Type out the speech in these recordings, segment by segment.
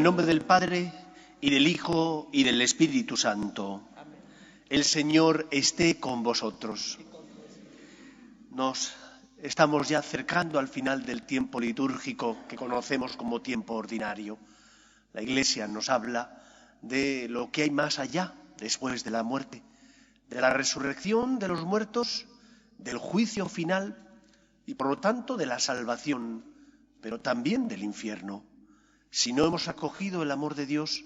el nombre del Padre, y del Hijo, y del Espíritu Santo. El Señor esté con vosotros. Nos estamos ya acercando al final del tiempo litúrgico que conocemos como tiempo ordinario. La Iglesia nos habla de lo que hay más allá, después de la muerte, de la resurrección de los muertos, del juicio final y, por lo tanto, de la salvación, pero también del infierno. Si no hemos acogido el amor de Dios,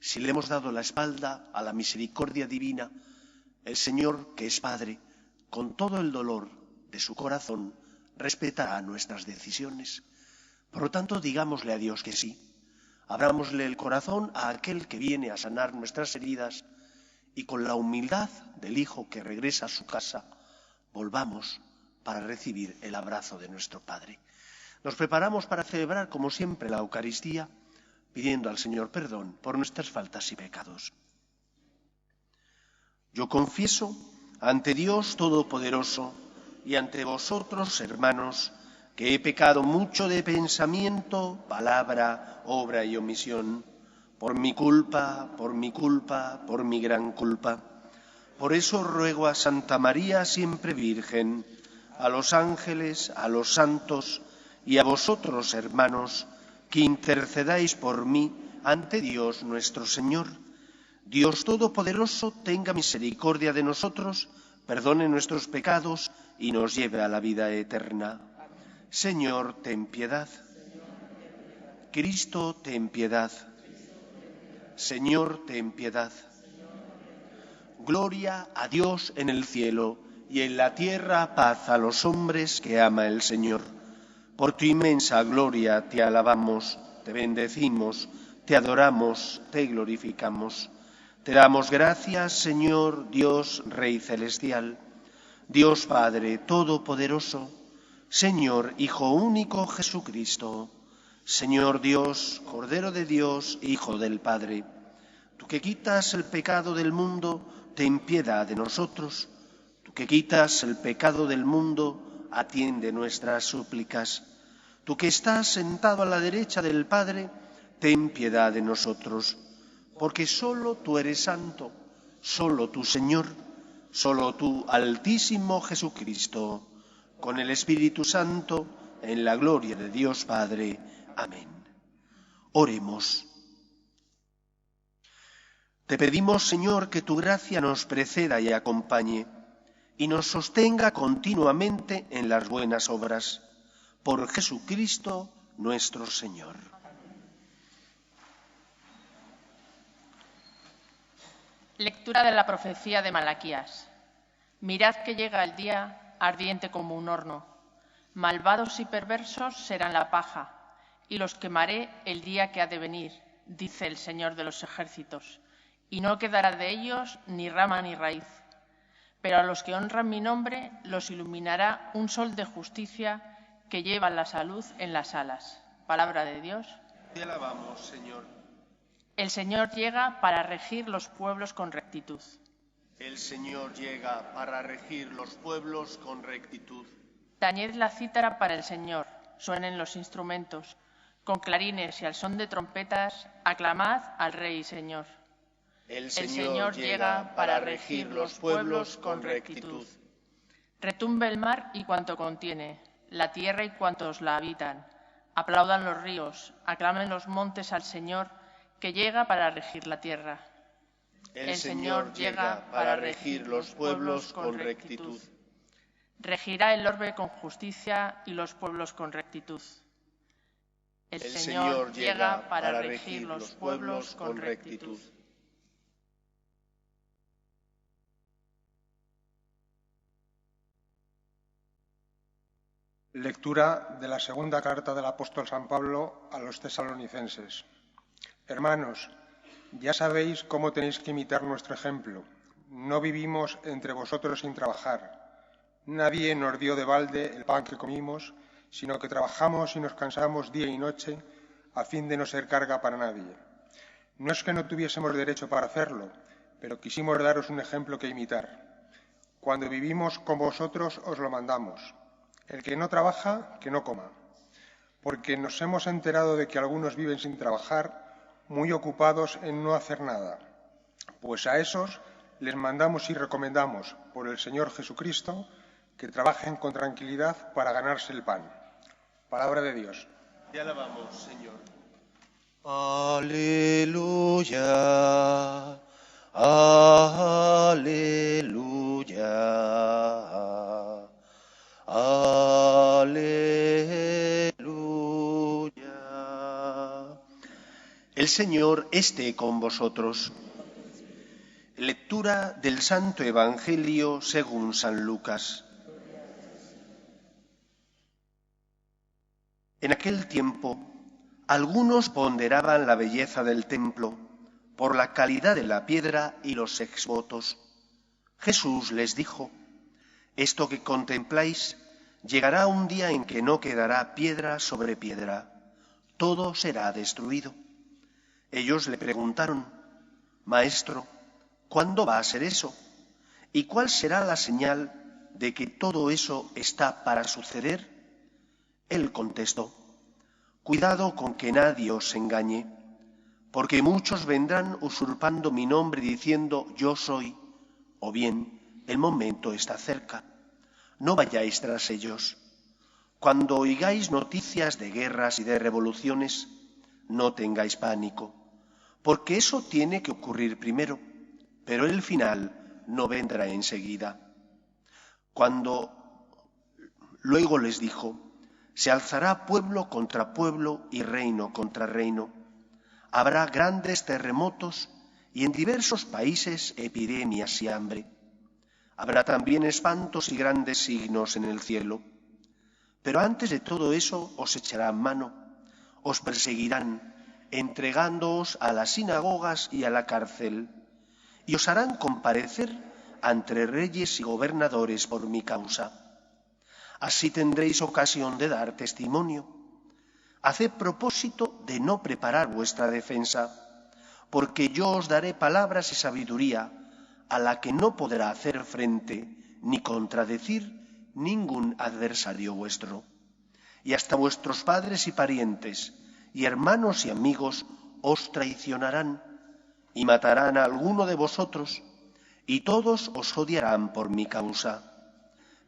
si le hemos dado la espalda a la misericordia divina, el Señor, que es Padre, con todo el dolor de su corazón, respetará nuestras decisiones. Por lo tanto, digámosle a Dios que sí. Abrámosle el corazón a aquel que viene a sanar nuestras heridas y con la humildad del Hijo que regresa a su casa, volvamos para recibir el abrazo de nuestro Padre. Nos preparamos para celebrar, como siempre, la Eucaristía, pidiendo al Señor perdón por nuestras faltas y pecados. Yo confieso ante Dios Todopoderoso y ante vosotros, hermanos, que he pecado mucho de pensamiento, palabra, obra y omisión, por mi culpa, por mi gran culpa. Por eso ruego a Santa María, siempre Virgen, a los ángeles, a los santos y a vosotros, hermanos, que intercedáis por mí ante Dios nuestro Señor. Dios Todopoderoso tenga misericordia de nosotros, perdone nuestros pecados y nos lleve a la vida eterna. Señor, ten piedad. Cristo, ten piedad. Señor, ten piedad. Gloria a Dios en el cielo y en la tierra paz a los hombres que ama el Señor. Por tu inmensa gloria te alabamos, te bendecimos, te adoramos, te glorificamos. Te damos gracias, Señor, Dios, Rey celestial, Dios Padre todopoderoso, Señor, Hijo único Jesucristo, Señor Dios, Cordero de Dios, Hijo del Padre. Tú que quitas el pecado del mundo, ten piedad de nosotros. Tú que quitas el pecado del mundo, atiende nuestras súplicas. Tú que estás sentado a la derecha del Padre, ten piedad de nosotros. Porque solo tú eres santo, solo tú, Señor, solo tú, Altísimo Jesucristo, con el Espíritu Santo, en la gloria de Dios Padre. Amén. Oremos. Te pedimos, Señor, que tu gracia nos preceda y acompañe, y nos sostenga continuamente en las buenas obras. Por Jesucristo nuestro Señor. Lectura de la profecía de Malaquías. Mirad que llega el día ardiente como un horno. Malvados y perversos serán la paja, y los quemaré el día que ha de venir, dice el Señor de los ejércitos, y no quedará de ellos ni rama ni raíz. Pero a los que honran mi nombre los iluminará un sol de justicia que lleva la salud en las alas. Palabra de Dios. Te alabamos, Señor. El Señor llega para regir los pueblos con rectitud. El Señor llega para regir los pueblos con rectitud. Tañed la cítara para el Señor, suenen los instrumentos, con clarines y al son de trompetas, aclamad al Rey y Señor. El Señor llega para regir los pueblos con rectitud. Retumbe el mar y cuanto contiene, la tierra y cuantos la habitan. Aplaudan los ríos, aclamen los montes al Señor, que llega para regir la tierra. El Señor llega para regir los pueblos con rectitud. Regirá el orbe con justicia y los pueblos con rectitud. El Señor llega para regir los pueblos con rectitud. Lectura de la segunda carta del apóstol San Pablo a los tesalonicenses. Hermanos, ya sabéis cómo tenéis que imitar nuestro ejemplo. No vivimos entre vosotros sin trabajar. Nadie nos dio de balde el pan que comimos, sino que trabajamos y nos cansamos día y noche a fin de no ser carga para nadie. No es que no tuviésemos derecho para hacerlo, pero quisimos daros un ejemplo que imitar. Cuando vivimos con vosotros os lo mandamos. El que no trabaja, que no coma. Porque nos hemos enterado de que algunos viven sin trabajar, muy ocupados en no hacer nada. Pues a esos les mandamos y recomendamos, por el Señor Jesucristo, que trabajen con tranquilidad para ganarse el pan. Palabra de Dios. Te alabamos, Señor. Aleluya, aleluya, aleluya. El Señor esté con vosotros. Lectura del Santo Evangelio según San Lucas. En aquel tiempo, algunos ponderaban la belleza del templo por la calidad de la piedra y los exvotos. Jesús les dijo: esto que contempláis llegará un día en que no quedará piedra sobre piedra, todo será destruido. Ellos le preguntaron: Maestro, ¿cuándo va a ser eso? ¿Y cuál será la señal de que todo eso está para suceder? Él contestó: cuidado con que nadie os engañe, porque muchos vendrán usurpando mi nombre diciendo yo soy, o bien el momento está cerca. No vayáis tras ellos. Cuando oigáis noticias de guerras y de revoluciones, no tengáis pánico, porque eso tiene que ocurrir primero, pero el final no vendrá enseguida. Luego les dijo: se alzará pueblo contra pueblo y reino contra reino. Habrá grandes terremotos y en diversos países epidemias y hambre. Habrá también espantos y grandes signos en el cielo. Pero antes de todo eso os echarán mano, os perseguirán, entregándoos a las sinagogas y a la cárcel, y os harán comparecer ante reyes y gobernadores por mi causa. Así tendréis ocasión de dar testimonio. Haced propósito de no preparar vuestra defensa, porque yo os daré palabras y sabiduría a la que no podrá hacer frente ni contradecir ningún adversario vuestro. Y hasta vuestros padres y parientes, y hermanos y amigos os traicionarán, y matarán a alguno de vosotros, y todos os odiarán por mi causa.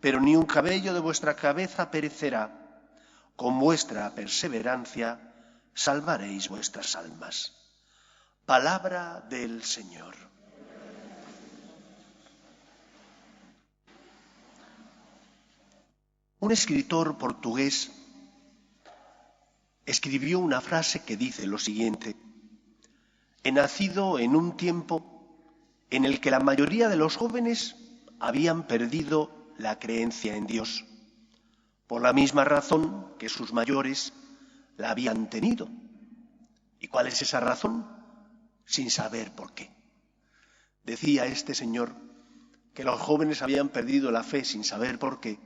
Pero ni un cabello de vuestra cabeza perecerá. Con vuestra perseverancia salvaréis vuestras almas. Palabra del Señor. Un escritor portugués escribió una frase que dice lo siguiente: he nacido en un tiempo en el que la mayoría de los jóvenes habían perdido la creencia en Dios, por la misma razón que sus mayores la habían tenido. ¿Y cuál es esa razón? Sin saber por qué. Decía este señor que los jóvenes habían perdido la fe sin saber por qué,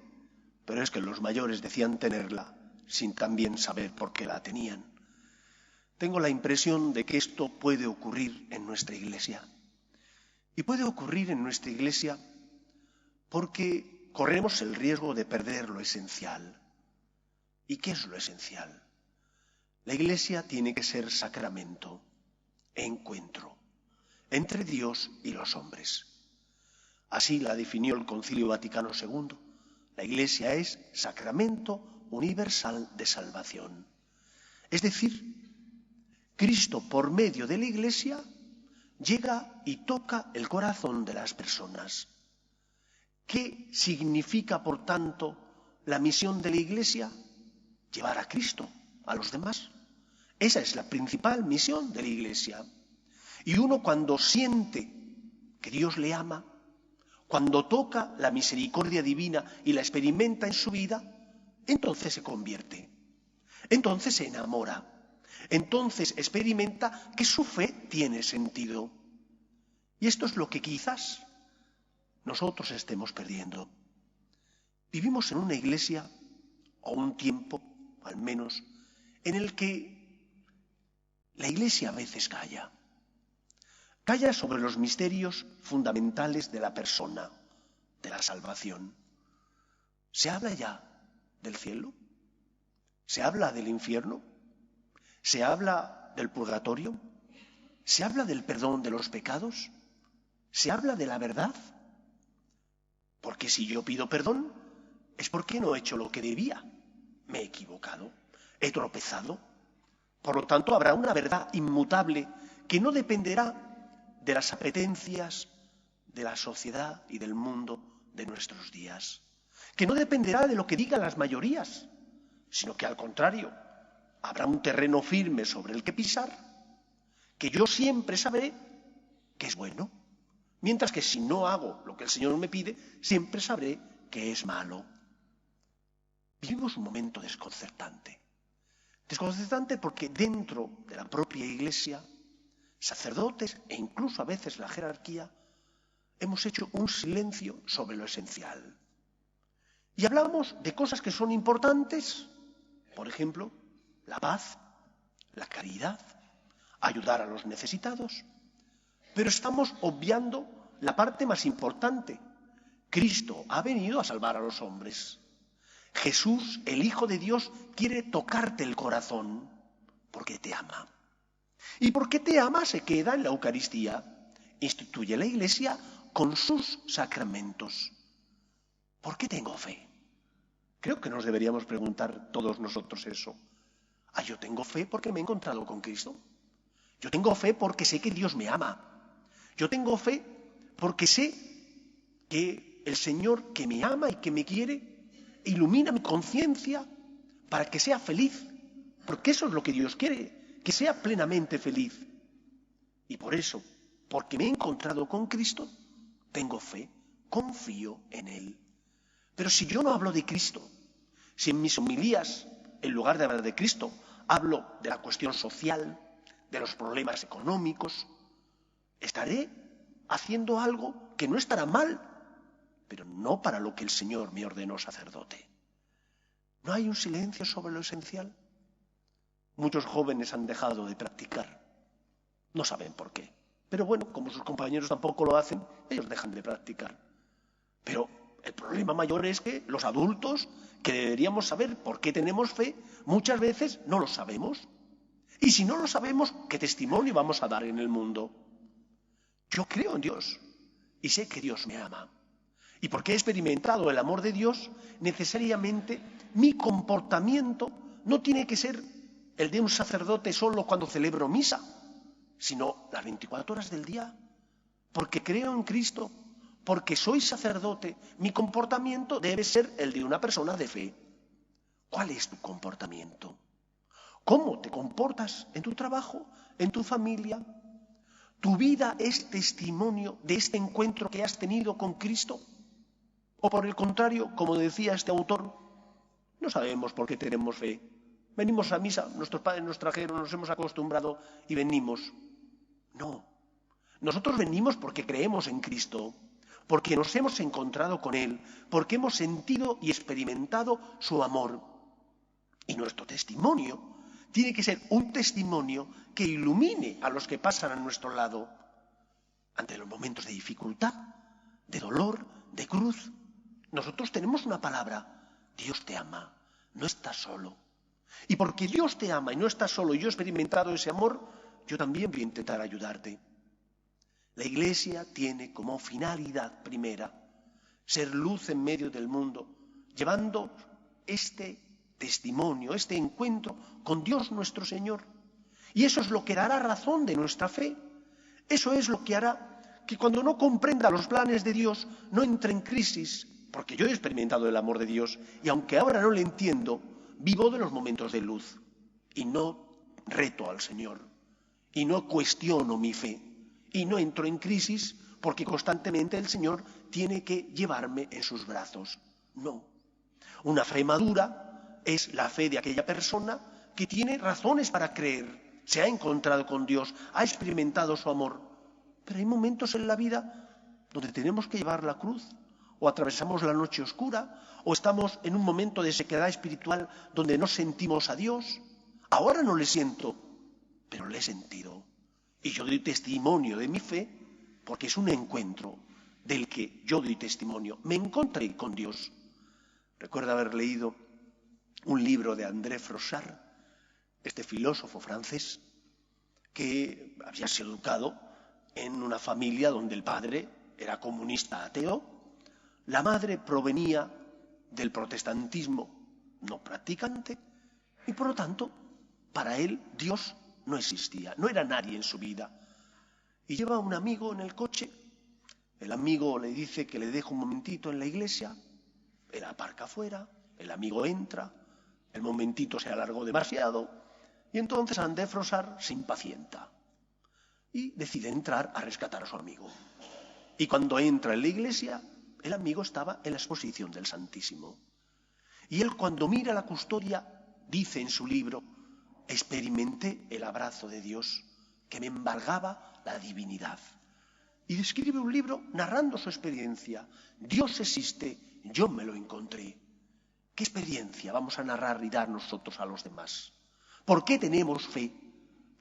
pero es que los mayores decían tenerla sin también saber por qué la tenían. Tengo la impresión de que esto puede ocurrir en nuestra Iglesia. Y puede ocurrir en nuestra Iglesia porque corremos el riesgo de perder lo esencial. ¿Y qué es lo esencial? La Iglesia tiene que ser sacramento, encuentro entre Dios y los hombres. Así la definió el Concilio Vaticano II. La Iglesia es sacramento universal de salvación. Es decir, Cristo por medio de la Iglesia llega y toca el corazón de las personas. ¿Qué significa, por tanto, la misión de la Iglesia? Llevar a Cristo a los demás. Esa es la principal misión de la Iglesia. Y uno, cuando siente que Dios le ama, cuando toca la misericordia divina y la experimenta en su vida, entonces se convierte, entonces se enamora, entonces experimenta que su fe tiene sentido. Y esto es lo que quizás nosotros estemos perdiendo. Vivimos en una Iglesia, o un tiempo, al menos, en el que la Iglesia a veces calla. Calla sobre los misterios fundamentales de la persona, de la salvación. ¿Se habla ya del cielo? ¿Se habla del infierno? ¿Se habla del purgatorio? ¿Se habla del perdón de los pecados? ¿Se habla de la verdad? Porque si yo pido perdón, es porque no he hecho lo que debía. Me he equivocado, he tropezado. Por lo tanto, habrá una verdad inmutable que no dependerá de las apetencias de la sociedad y del mundo de nuestros días, que no dependerá de lo que digan las mayorías, sino que al contrario, habrá un terreno firme sobre el que pisar, que yo siempre sabré que es bueno, mientras que si no hago lo que el Señor me pide, siempre sabré que es malo. Vivimos un momento desconcertante. Desconcertante porque dentro de la propia Iglesia, sacerdotes e incluso a veces la jerarquía, hemos hecho un silencio sobre lo esencial. Y hablamos de cosas que son importantes, por ejemplo, la paz, la caridad, ayudar a los necesitados, pero estamos obviando la parte más importante. Cristo ha venido a salvar a los hombres. Jesús, el Hijo de Dios, quiere tocarte el corazón porque te ama. Y porque te ama se queda en la Eucaristía. Instituye la Iglesia con sus sacramentos. ¿Por qué tengo fe? Creo que nos deberíamos preguntar todos nosotros eso. Yo tengo fe porque me he encontrado con Cristo. Yo tengo fe porque sé que Dios me ama. Yo tengo fe porque sé que el Señor que me ama y que me quiere ilumina mi conciencia para que sea feliz, porque eso es lo que Dios quiere, que sea plenamente feliz. Y por eso, porque me he encontrado con Cristo, tengo fe, confío en Él. Pero si yo no hablo de Cristo, si en mis homilías, en lugar de hablar de Cristo, hablo de la cuestión social, de los problemas económicos, estaré haciendo algo que no estará mal, pero no para lo que el Señor me ordenó sacerdote. ¿No hay un silencio sobre lo esencial? Muchos jóvenes han dejado de practicar. No saben por qué. Pero bueno, como sus compañeros tampoco lo hacen, ellos dejan de practicar. Pero el problema mayor es que los adultos, que deberíamos saber por qué tenemos fe, muchas veces no lo sabemos. Y si no lo sabemos, ¿qué testimonio vamos a dar en el mundo? Yo creo en Dios y sé que Dios me ama. Y porque he experimentado el amor de Dios, necesariamente mi comportamiento no tiene que ser el de un sacerdote solo cuando celebro misa, sino las 24 horas del día. Porque creo en Cristo, porque soy sacerdote, mi comportamiento debe ser el de una persona de fe. ¿Cuál es tu comportamiento? ¿Cómo te comportas en tu trabajo, en tu familia? ¿Tu vida es testimonio de este encuentro que has tenido con Cristo? O por el contrario, como decía este autor, no sabemos por qué tenemos fe. Venimos a misa, nuestros padres nos trajeron, nos hemos acostumbrado y venimos. No, nosotros venimos porque creemos en Cristo, porque nos hemos encontrado con Él, porque hemos sentido y experimentado su amor. Y nuestro testimonio tiene que ser un testimonio que ilumine a los que pasan a nuestro lado ante los momentos de dificultad, de dolor, de cruz. Nosotros tenemos una palabra: Dios te ama, no estás solo. Y porque Dios te ama y no estás solo, y yo he experimentado ese amor, yo también voy a intentar ayudarte. La Iglesia tiene como finalidad primera ser luz en medio del mundo, llevando este testimonio, este encuentro con Dios nuestro Señor. Y eso es lo que dará razón de nuestra fe. Eso es lo que hará que cuando no comprenda los planes de Dios no entre en crisis, porque yo he experimentado el amor de Dios y aunque ahora no le entiendo, vivo de los momentos de luz y no reto al Señor y no cuestiono mi fe y no entro en crisis porque constantemente el Señor tiene que llevarme en sus brazos. No. Una fe madura es la fe de aquella persona que tiene razones para creer, se ha encontrado con Dios, ha experimentado su amor. Pero hay momentos en la vida donde tenemos que llevar la cruz, o atravesamos la noche oscura, o estamos en un momento de sequedad espiritual donde no sentimos a Dios. Ahora no le siento, pero le he sentido. Y yo doy testimonio de mi fe porque es un encuentro del que yo doy testimonio. Me encontré con Dios. Recuerdo haber leído un libro de André Froissart, este filósofo francés, que había sido educado en una familia donde el padre era comunista ateo, la madre provenía del protestantismo no practicante y, por lo tanto, para él Dios no existía, no era nadie en su vida. Y lleva a un amigo en el coche, el amigo le dice que le deje un momentito en la iglesia, él aparca afuera, el amigo entra, el momentito se alargó demasiado y entonces André Frossard se impacienta y decide entrar a rescatar a su amigo. Y cuando entra en la iglesia, el amigo estaba en la exposición del Santísimo. Y él, cuando mira la custodia, dice en su libro: experimenté el abrazo de Dios que me embargaba la divinidad. Y describe un libro narrando su experiencia. Dios existe, yo me lo encontré. ¿Qué experiencia vamos a narrar y dar nosotros a los demás? ¿Por qué tenemos fe?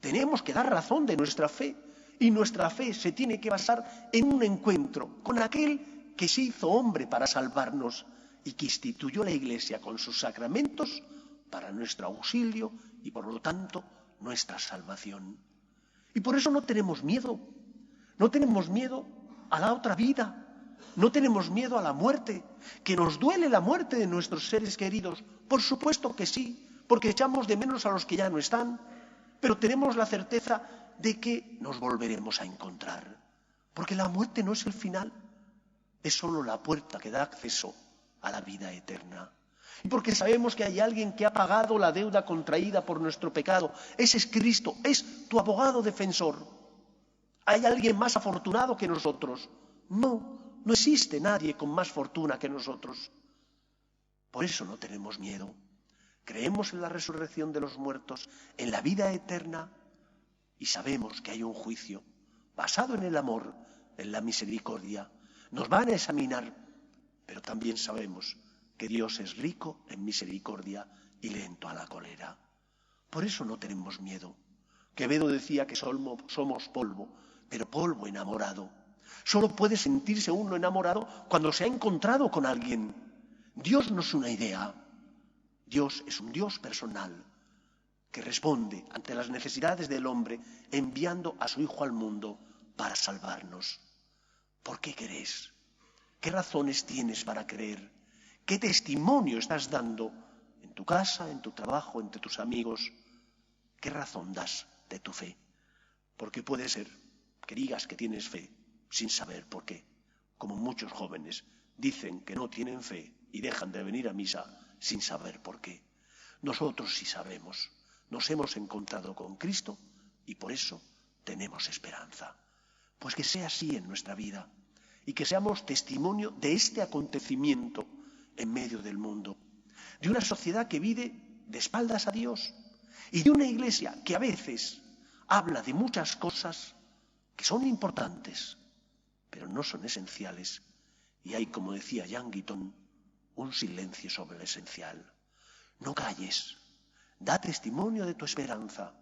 Tenemos que dar razón de nuestra fe. Y nuestra fe se tiene que basar en un encuentro con aquel que se hizo hombre para salvarnos y que instituyó la Iglesia con sus sacramentos para nuestro auxilio y, por lo tanto, nuestra salvación. Y por eso no tenemos miedo. No tenemos miedo a la otra vida. No tenemos miedo a la muerte. ¿Que nos duele la muerte de nuestros seres queridos? Por supuesto que sí, porque echamos de menos a los que ya no están. Pero tenemos la certeza de que nos volveremos a encontrar. Porque la muerte no es el final, es solo la puerta que da acceso a la vida eterna. Y porque sabemos que hay alguien que ha pagado la deuda contraída por nuestro pecado. Ese es Cristo, es tu abogado defensor. ¿Hay alguien más afortunado que nosotros? No, no existe nadie con más fortuna que nosotros. Por eso no tenemos miedo. Creemos en la resurrección de los muertos, en la vida eterna, y sabemos que hay un juicio basado en el amor, en la misericordia. Nos van a examinar, pero también sabemos que Dios es rico en misericordia y lento a la cólera. Por eso no tenemos miedo. Quevedo decía que somos polvo, pero polvo enamorado. Solo puede sentirse uno enamorado cuando se ha encontrado con alguien. Dios no es una idea. Dios es un Dios personal que responde ante las necesidades del hombre enviando a su Hijo al mundo para salvarnos. ¿Por qué crees? ¿Qué razones tienes para creer? ¿Qué testimonio estás dando en tu casa, en tu trabajo, entre tus amigos? ¿Qué razón das de tu fe? Porque puede ser que digas que tienes fe sin saber por qué, como muchos jóvenes dicen que no tienen fe y dejan de venir a misa sin saber por qué. Nosotros sí sabemos, nos hemos encontrado con Cristo y por eso tenemos esperanza. Pues que sea así en nuestra vida y que seamos testimonio de este acontecimiento en medio del mundo, de una sociedad que vive de espaldas a Dios y de una iglesia que a veces habla de muchas cosas que son importantes, pero no son esenciales. Y hay, como decía Jean Guiton, un silencio sobre lo esencial. No calles, da testimonio de tu esperanza,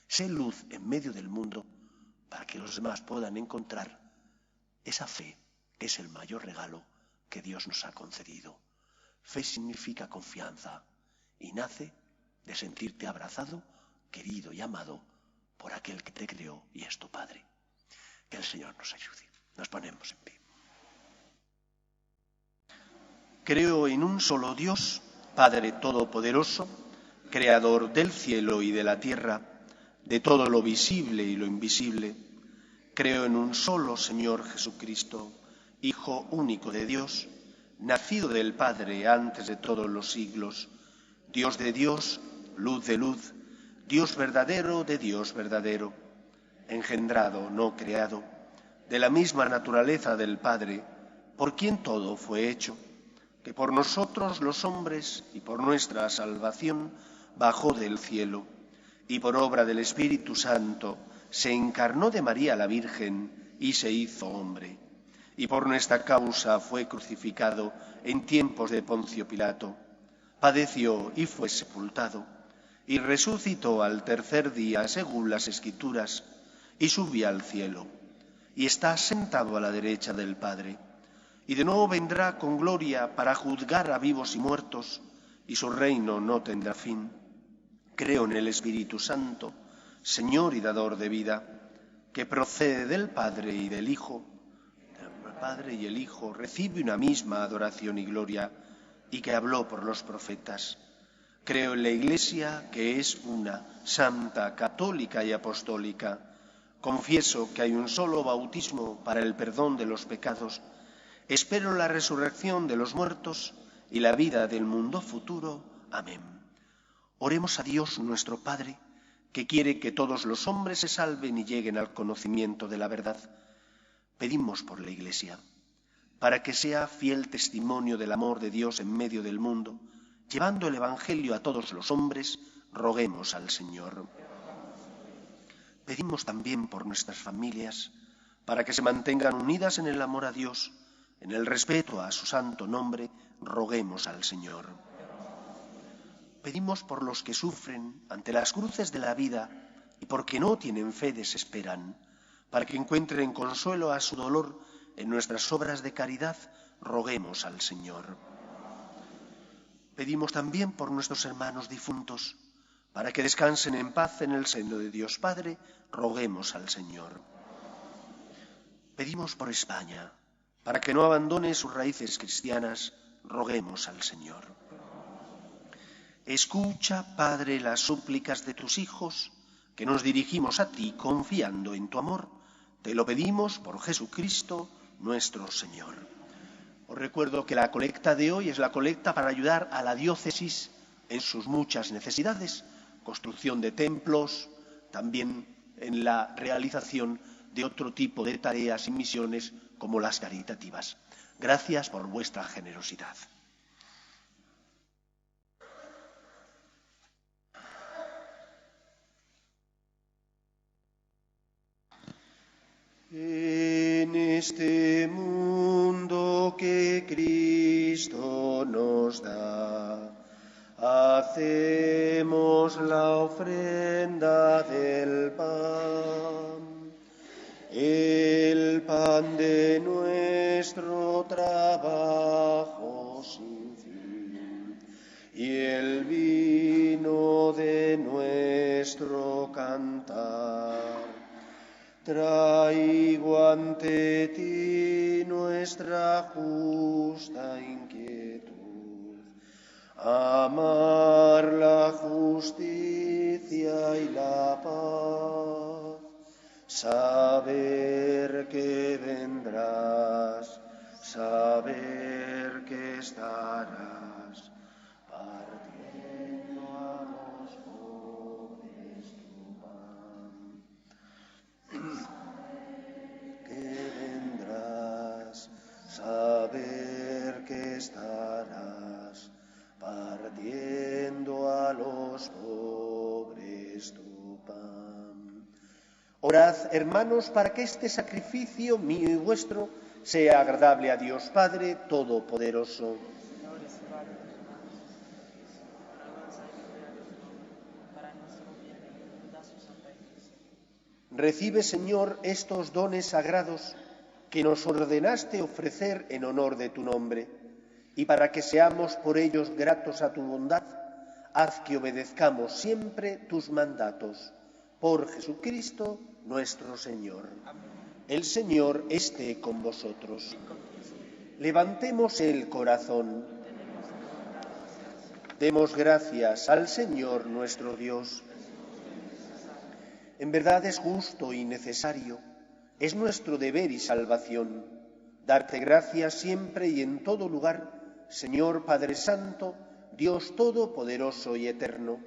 sé luz en medio del mundo para que los demás puedan encontrar esa fe que es el mayor regalo que Dios nos ha concedido. Fe significa confianza y nace de sentirte abrazado, querido y amado por aquel que te creó y es tu Padre. Que el Señor nos ayude. Nos ponemos en pie. Creo en un solo Dios, Padre Todopoderoso, Creador del cielo y de la tierra, de todo lo visible y lo invisible. Creo en un solo Señor Jesucristo, Hijo único de Dios, nacido del Padre antes de todos los siglos, Dios de Dios, luz de luz, Dios verdadero de Dios verdadero, engendrado, no creado, de la misma naturaleza del Padre, por quien todo fue hecho, que por nosotros los hombres y por nuestra salvación bajó del cielo, y por obra del Espíritu Santo se encarnó de María la Virgen y se hizo hombre, y por nuestra causa fue crucificado en tiempos de Poncio Pilato, padeció y fue sepultado, y resucitó al tercer día según las Escrituras, y subió al cielo, y está sentado a la derecha del Padre, y de nuevo vendrá con gloria para juzgar a vivos y muertos, y su reino no tendrá fin. Creo en el Espíritu Santo, Señor y dador de vida, que procede del Padre y del Hijo, el Padre y el Hijo, recibe una misma adoración y gloria, y que habló por los profetas. Creo en la Iglesia, que es una, santa, católica y apostólica. Confieso que hay un solo bautismo para el perdón de los pecados. Espero la resurrección de los muertos y la vida del mundo futuro. Amén. Oremos a Dios nuestro Padre, que quiere que todos los hombres se salven y lleguen al conocimiento de la verdad. Pedimos por la Iglesia, para que sea fiel testimonio del amor de Dios en medio del mundo, llevando el Evangelio a todos los hombres, roguemos al Señor. Pedimos también por nuestras familias, para que se mantengan unidas en el amor a Dios, en el respeto a su santo nombre, roguemos al Señor. Pedimos por los que sufren ante las cruces de la vida y porque no tienen fe desesperan, para que encuentren consuelo a su dolor en nuestras obras de caridad, roguemos al Señor. Pedimos también por nuestros hermanos difuntos, para que descansen en paz en el seno de Dios Padre, roguemos al Señor. Pedimos por España, para que no abandone sus raíces cristianas, roguemos al Señor. Escucha, Padre, las súplicas de tus hijos, que nos dirigimos a ti confiando en tu amor. Te lo pedimos por Jesucristo, nuestro Señor. Os recuerdo que la colecta de hoy es la colecta para ayudar a la diócesis en sus muchas necesidades, construcción de templos, también en la realización de otro tipo de tareas y misiones como las caritativas. Gracias por vuestra generosidad. En este mundo que Cristo nos da, hacemos la ofrenda del pan, el pan de nuestro trabajo sin fin y el vino de nuestro cantar. Traigo ante ti nuestra justa inquietud, amar la justicia y la paz, saber que vendrás, saber que estarás, partiendo a los pobres tu pan. Que vendrás, saber que estarás, partiendo a los pobres tu pan. Orad, hermanos, para que este sacrificio mío y vuestro sea agradable a Dios Padre Todopoderoso. Recibe, Señor, estos dones sagrados que nos ordenaste ofrecer en honor de tu nombre, y para que seamos por ellos gratos a tu bondad, haz que obedezcamos siempre tus mandatos. Por Jesucristo nuestro Señor. El Señor esté con vosotros. Levantemos el corazón. Demos gracias al Señor nuestro Dios. En verdad es justo y necesario, es nuestro deber y salvación, darte gracias siempre y en todo lugar, Señor Padre Santo, Dios Todopoderoso y Eterno,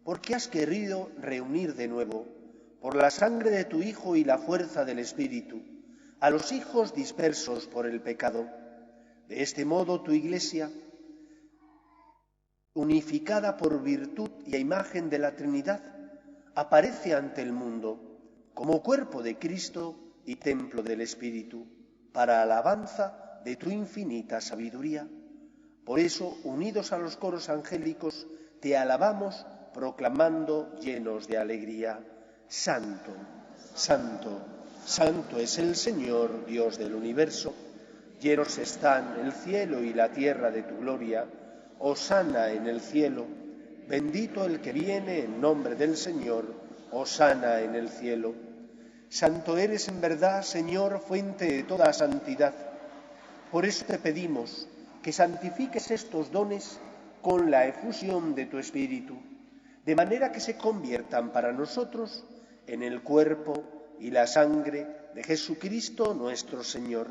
porque has querido reunir de nuevo, por la sangre de tu Hijo y la fuerza del Espíritu, a los hijos dispersos por el pecado. De este modo tu Iglesia, unificada por virtud y a imagen de la Trinidad, aparece ante el mundo como cuerpo de Cristo y templo del Espíritu, para alabanza de tu infinita sabiduría. Por eso, unidos a los coros angélicos, te alabamos, proclamando llenos de alegría: Santo, Santo, Santo es el Señor, Dios del universo. Llenos están el cielo y la tierra de tu gloria. Hosana en el cielo. Bendito el que viene en nombre del Señor. hosana en el cielo. Santo eres en verdad, Señor, fuente de toda santidad. Por eso te pedimos que santifiques estos dones con la efusión de tu Espíritu, de manera que se conviertan para nosotros en el cuerpo y la sangre de Jesucristo nuestro Señor,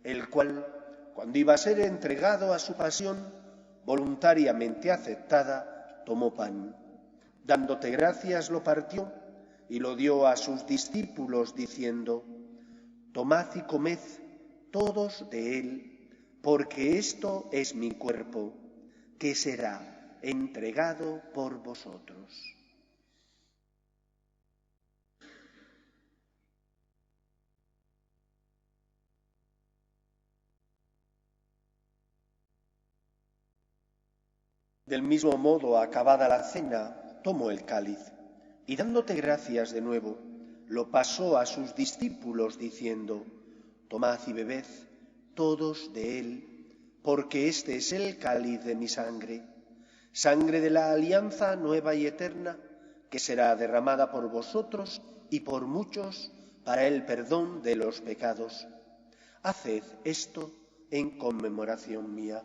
el cual, cuando iba a ser entregado a su pasión, voluntariamente aceptada, tomó pan. Dándote gracias, lo partió y lo dio a sus discípulos, diciendo: tomad y comed todos de él, porque esto es mi cuerpo, que será entregado por vosotros. Del mismo modo, acabada la cena, tomó el cáliz y, dándote gracias de nuevo, lo pasó a sus discípulos, diciendo: tomad y bebed todos de él, porque este es el cáliz de mi sangre, sangre de la alianza nueva y eterna, que será derramada por vosotros y por muchos para el perdón de los pecados. Haced esto en conmemoración mía.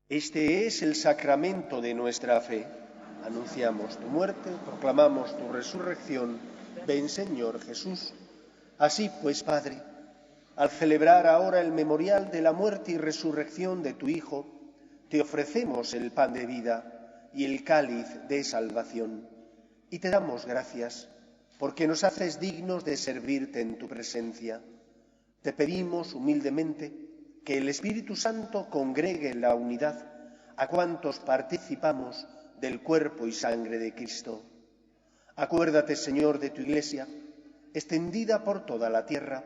Este es el sacramento de nuestra fe. Anunciamos tu muerte, proclamamos tu resurrección. Ven, Señor Jesús. Así pues, Padre, al celebrar ahora el memorial de la muerte y resurrección de tu Hijo, te ofrecemos el pan de vida y el cáliz de salvación. Y te damos gracias porque nos haces dignos de servirte en tu presencia. Te pedimos humildemente que el Espíritu Santo congregue en la unidad a cuantos participamos del cuerpo y sangre de Cristo. Acuérdate, Señor, de tu Iglesia, extendida por toda la tierra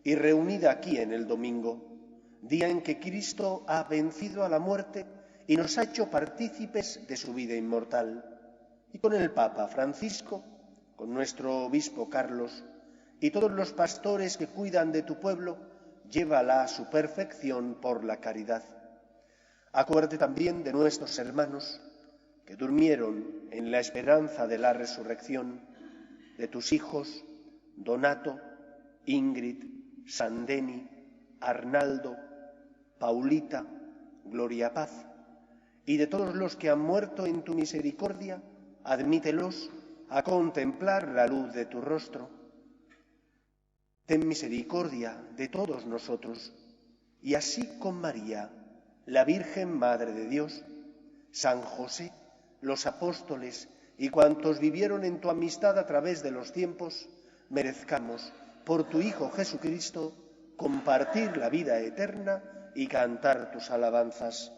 y reunida aquí en el domingo, día en que Cristo ha vencido a la muerte y nos ha hecho partícipes de su vida inmortal. Y con el Papa Francisco, con nuestro obispo Carlos y todos los pastores que cuidan de tu pueblo, llévala a su perfección por la caridad. Acuérdate también de nuestros hermanos que durmieron en la esperanza de la resurrección, de tus hijos Donato, Ingrid, Sandeni, Arnaldo, Paulita, Gloria Paz, y de todos los que han muerto en tu misericordia, admítelos a contemplar la luz de tu rostro. Ten misericordia de todos nosotros, y así con María, la Virgen Madre de Dios, San José, los apóstoles y cuantos vivieron en tu amistad a través de los tiempos, merezcamos, por tu Hijo Jesucristo, compartir la vida eterna y cantar tus alabanzas.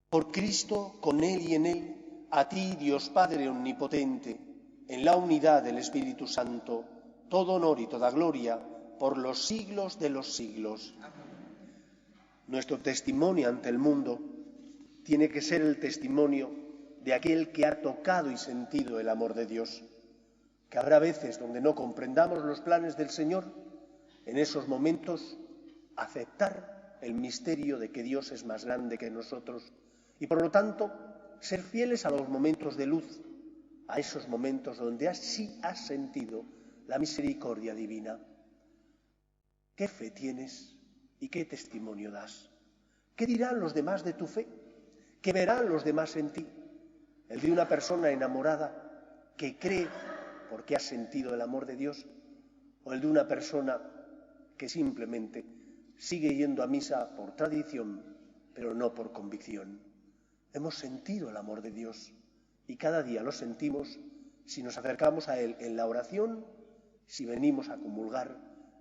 Por Cristo, con Él y en Él, a ti, Dios Padre omnipotente, en la unidad del Espíritu Santo, todo honor y toda gloria por los siglos de los siglos. Nuestro testimonio ante el mundo tiene que ser el testimonio de aquel que ha tocado y sentido el amor de Dios. Que habrá veces donde no comprendamos los planes del Señor, en esos momentos aceptar el misterio de que Dios es más grande que nosotros y por lo tanto ser fieles a los momentos de luz, a esos momentos donde sí has sentido la misericordia divina. ¿Qué fe tienes y qué testimonio das? ¿Qué dirán los demás de tu fe? ¿Qué verán los demás en ti? ¿El de una persona enamorada que cree porque ha sentido el amor de Dios? ¿O el de una persona que simplemente sigue yendo a misa por tradición, pero no por convicción? Hemos sentido el amor de Dios y cada día lo sentimos si nos acercamos a Él en la oración, si venimos a comulgar,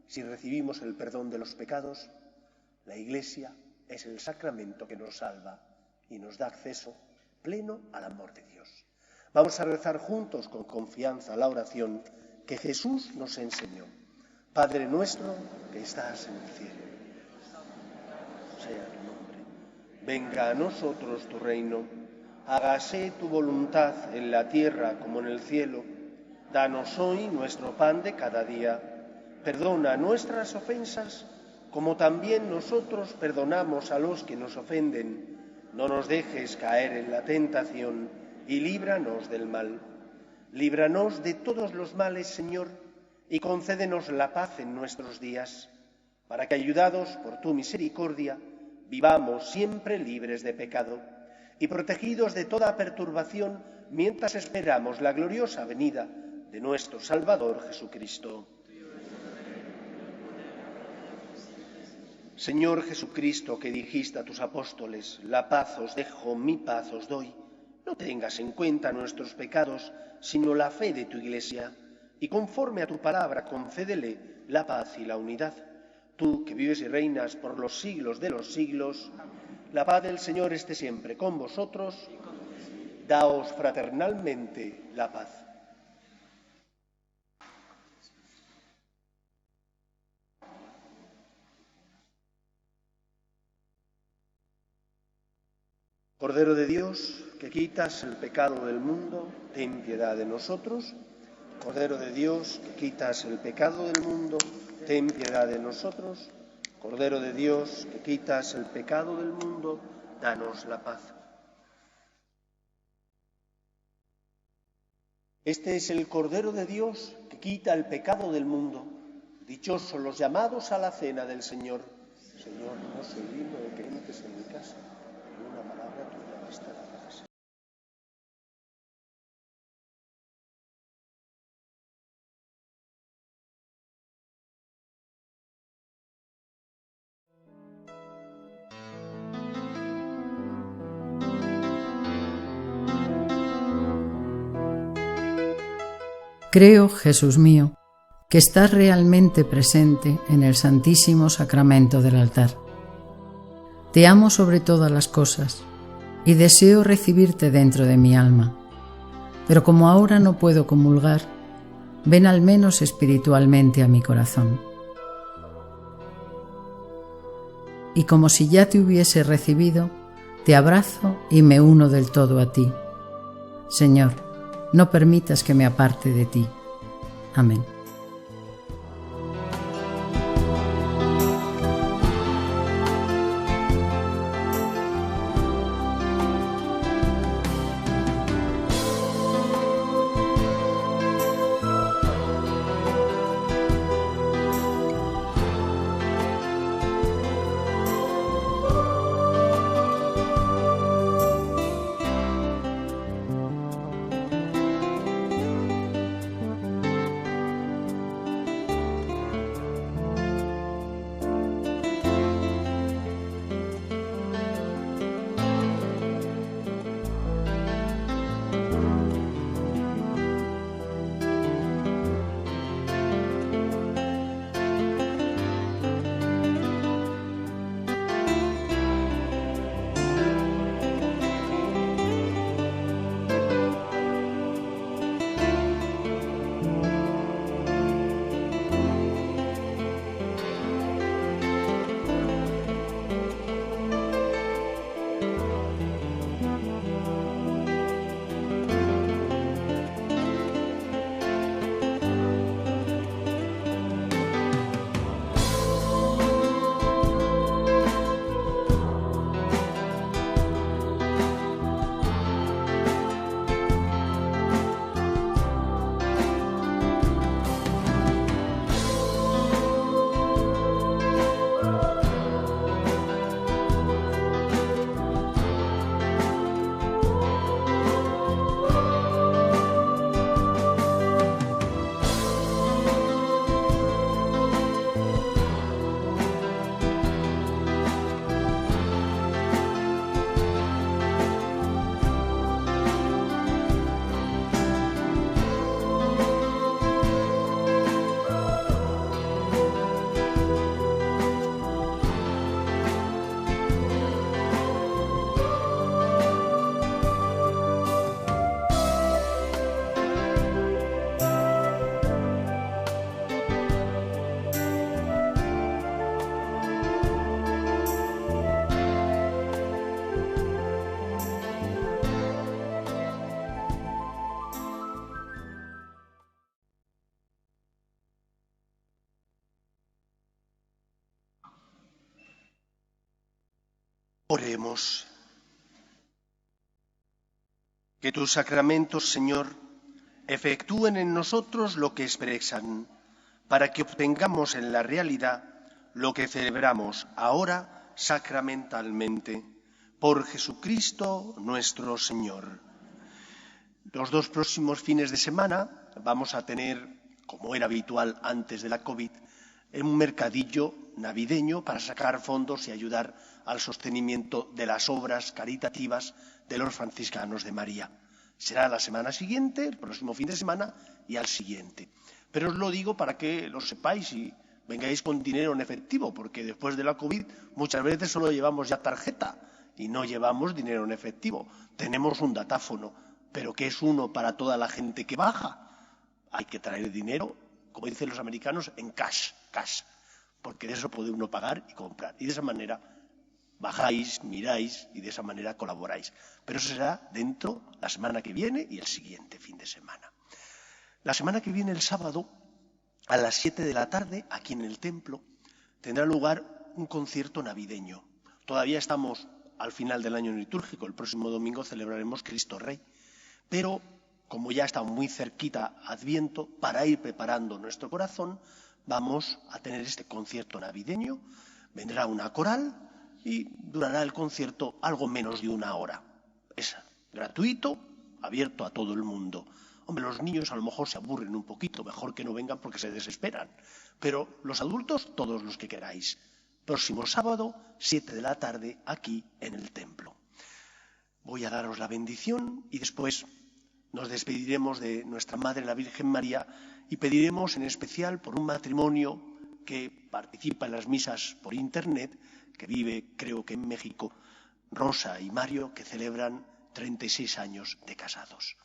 si recibimos el perdón de los pecados. La Iglesia es el sacramento que nos salva y nos da acceso pleno al amor de Dios. Vamos a rezar juntos con confianza la oración que Jesús nos enseñó. Padre nuestro que estás en el cielo, sea tu nombre. Venga a nosotros tu reino. Hágase tu voluntad en la tierra como en el cielo. Danos hoy nuestro pan de cada día. perdona nuestras ofensas, como también nosotros perdonamos a los que nos ofenden. No nos dejes caer en la tentación y líbranos del mal. Líbranos de todos los males, Señor, y concédenos la paz en nuestros días, para que, ayudados por tu misericordia, vivamos siempre libres de pecado y protegidos de toda perturbación mientras esperamos la gloriosa venida de nuestro Salvador Jesucristo. Señor Jesucristo, que dijiste a tus apóstoles, la paz os dejo, mi paz os doy, no tengas en cuenta nuestros pecados, sino la fe de tu Iglesia, y conforme a tu palabra concédele la paz y la unidad. Tú, que vives y reinas por los siglos de los siglos, la paz del Señor esté siempre con vosotros. Daos fraternalmente la paz. Cordero de Dios, que quitas el pecado del mundo, ten piedad de nosotros. Cordero de Dios, que quitas el pecado del mundo, ten piedad de nosotros. Cordero de Dios, que quitas el pecado del mundo, danos la paz. Este es el Cordero de Dios que quita el pecado del mundo. Dichosos los llamados a la cena del Señor. Señor, no soy digno de que entres en mi casa, ni una palabra tuya bastará para ser. Creo, Jesús mío, que estás realmente presente en el Santísimo Sacramento del altar. Te amo sobre todas las cosas y deseo recibirte dentro de mi alma. Pero como ahora no puedo comulgar, ven al menos espiritualmente a mi corazón. Y como si ya te hubiese recibido, te abrazo y me uno del todo a ti. Señor, no permitas que me aparte de ti. Amén. Oremos. Que tus sacramentos, Señor, efectúen en nosotros lo que expresan, para que obtengamos en la realidad lo que celebramos ahora sacramentalmente. Por Jesucristo nuestro Señor. Los 2 próximos fines de semana vamos a tener, como era habitual antes de la COVID, un mercadillo navideño para sacar fondos y ayudar al sostenimiento de las obras caritativas de los franciscanos de María. Será la semana siguiente, el próximo fin de semana y al siguiente. Pero os lo digo para que lo sepáis y vengáis con dinero en efectivo, porque después de la COVID muchas veces solo llevamos ya tarjeta y no llevamos dinero en efectivo. Tenemos un datáfono, pero que es uno para toda la gente que baja. Hay que traer dinero, como dicen los americanos, en cash, porque de eso puede uno pagar y comprar. Y de esa manera bajáis, miráis y de esa manera colaboráis. Pero eso será dentro la semana que viene y el siguiente fin de semana. La semana que viene, el sábado, a las 7 de la tarde, aquí en el templo, tendrá lugar un concierto navideño. Todavía estamos al final del año litúrgico. El próximo domingo celebraremos Cristo Rey. Pero, como ya está muy cerquita Adviento, para ir preparando nuestro corazón, vamos a tener este concierto navideño. Vendrá una coral y durará el concierto algo menos de 1 hora. Es gratuito, abierto a todo el mundo. Hombre, los niños a lo mejor se aburren un poquito, mejor que no vengan porque se desesperan. Pero los adultos, todos los que queráis. Próximo sábado, 7 de la tarde, aquí en el templo. Voy a daros la bendición y después nos despediremos de nuestra Madre, la Virgen María, y pediremos en especial por un matrimonio que participa en las misas por Internet, que vive, creo que en México, Rosa y Mario, que celebran 36 años de casados.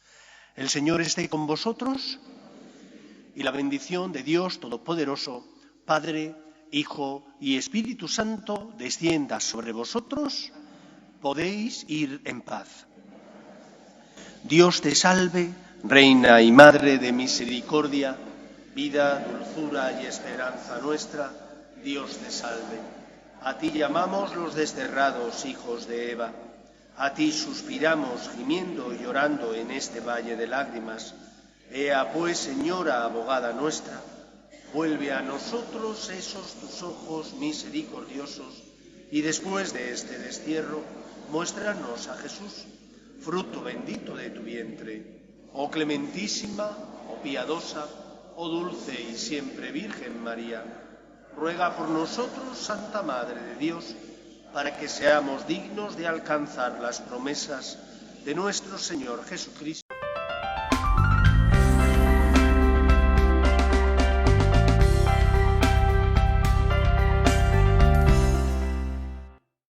El Señor esté con vosotros y la bendición de Dios Todopoderoso, Padre, Hijo y Espíritu Santo, descienda sobre vosotros. Podéis ir en paz. Dios te salve, Reina y Madre de misericordia, vida, dulzura y esperanza nuestra. Dios te salve. A ti llamamos los desterrados hijos de Eva. A ti suspiramos, gimiendo y llorando en este valle de lágrimas. Ea pues, Señora, abogada nuestra, vuelve a nosotros esos tus ojos misericordiosos y después de este destierro, muéstranos a Jesús, fruto bendito de tu vientre. Oh clementísima, oh piadosa, oh dulce y siempre Virgen María, ruega por nosotros, Santa Madre de Dios, para que seamos dignos de alcanzar las promesas de nuestro Señor Jesucristo.